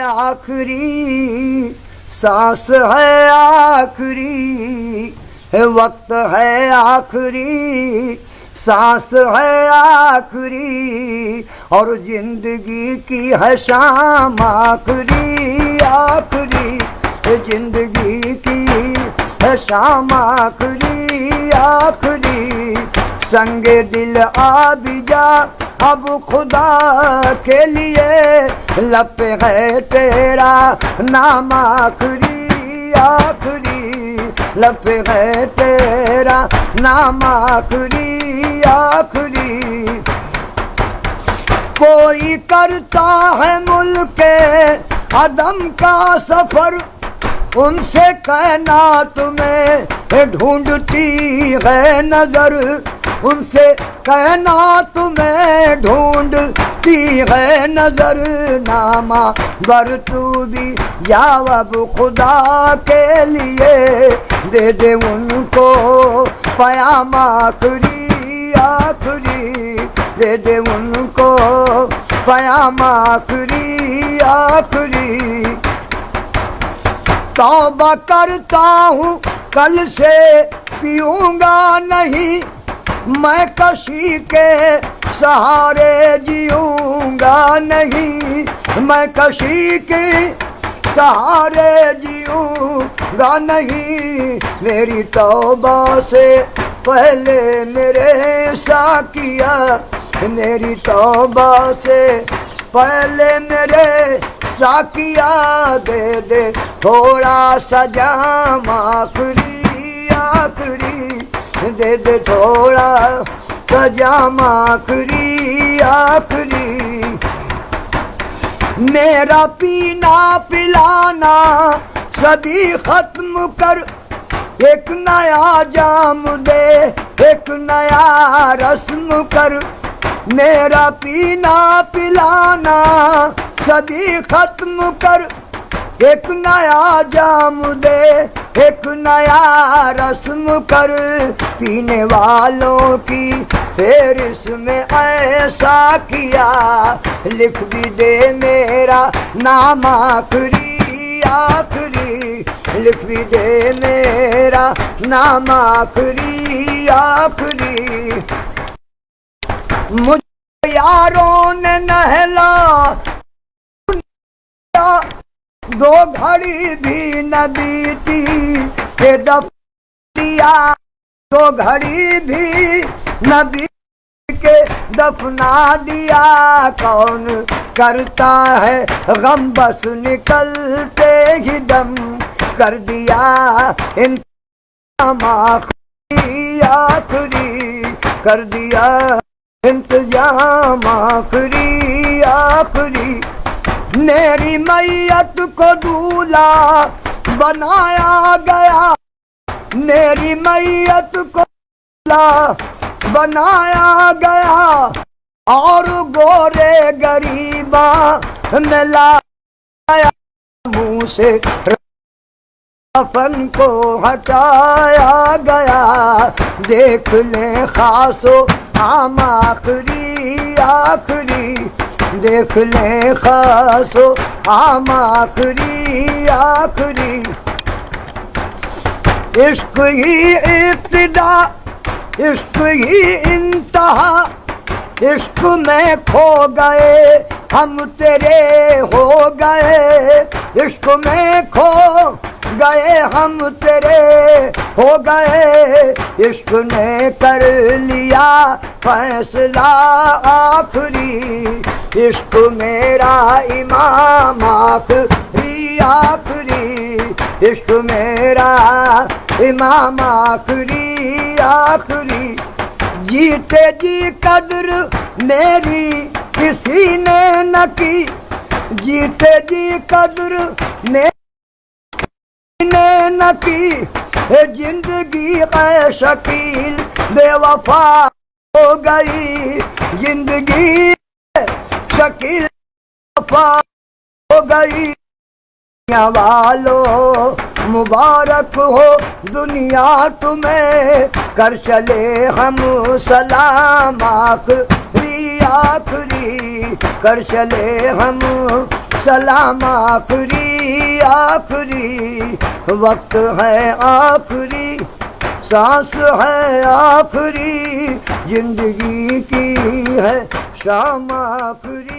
آخری سانس ہے آخری وقت ہے آخری سانس ہے آخری اور زندگی کی ہے شام آخری آخری زندگی کی ہے شام آخری آخری سنگ دل آ بھی جا اب خدا کے لیے لب پہ ہے تیرا نام آخری آخری لب پہ ہے تیرا نام آخری آخری کوئی کرتا ہے ملک عدم کا سفر ان سے کہنا تمہیں ڈھونڈتی ہے نظر ان سے کہنا تمہیں ڈھونڈتی ہے نظر نامہ گر تو بھی جواب خدا کے لیے دے دے ان کو پیام آخری آخری دے دے ان کو پیام آخری آخری توبہ کرتا ہوں کل سے پیوں گا نہیں میں کسی کے سہارے جیوں گا نہیں میں کسی کے سہارے جیوں گا نہیں میری توبہ سے پہلے میرے ساقیا میری توبہ سے پہلے میرے ساقیا دے دے تھوڑا سا جام آخری آخری دے دے تھوڑا سا جام آخری آخری میرا پینا پلانا سبھی ختم کر ایک نیا جام دے ایک نیا رسم کر میرا پینا پلانا سبھی ختم کر ایک نیا جام دے ایک نیا رسم کر پینے والوں کی فہرست میں ایسا کیا لکھ بھی دے میرا نام آخری آخری لکھ بھی دے میرا نام آخری آخری مجھے یاروں نے نہلا دو گھڑی بھی نہ بیتی کہ دفن دیا دو گھڑی بھی نہ بیتی کہ دفنا دیا کون کرتا ہے غم بس نکلتے ہی دم کر دیا انتظام آخری آخری کر دیا انتظام آخری آخری میری میت کو دولہا بنایا گیا میری میت کو دولہا بنایا گیا اور گورے غریباں میں لایا منہ سے کفن کو ہٹایا گیا دیکھ لیں خاص و عام آخری آخری دیکھ لیں خاص و عام آخری آخری عشق ہی ابتدا عشق ہی انتہا عشق میں کھو گئے ہم تیرے ہو گئے عشق میں کھو گئے ہم تیرے ہو گئے عشق نے کر لیا فیصلہ آخری عشق میرا امام آخری آخری عشق میرا امام آخری آخری جیتے جی قدر میری کسی نے نہ کی جیتے جی قدر میری نے نہ کی زندگی اے شکیل بے وفا ہو گئی زندگی شکیل وفا ہو گئی دنیا والو مبارک ہو دنیا تمہیں کر چلے ہم سلام آخری آخری کر چلے ہم سلام آخری آخری وقت ہے آخری سانس ہے آخری زندگی کی ہے شام آخری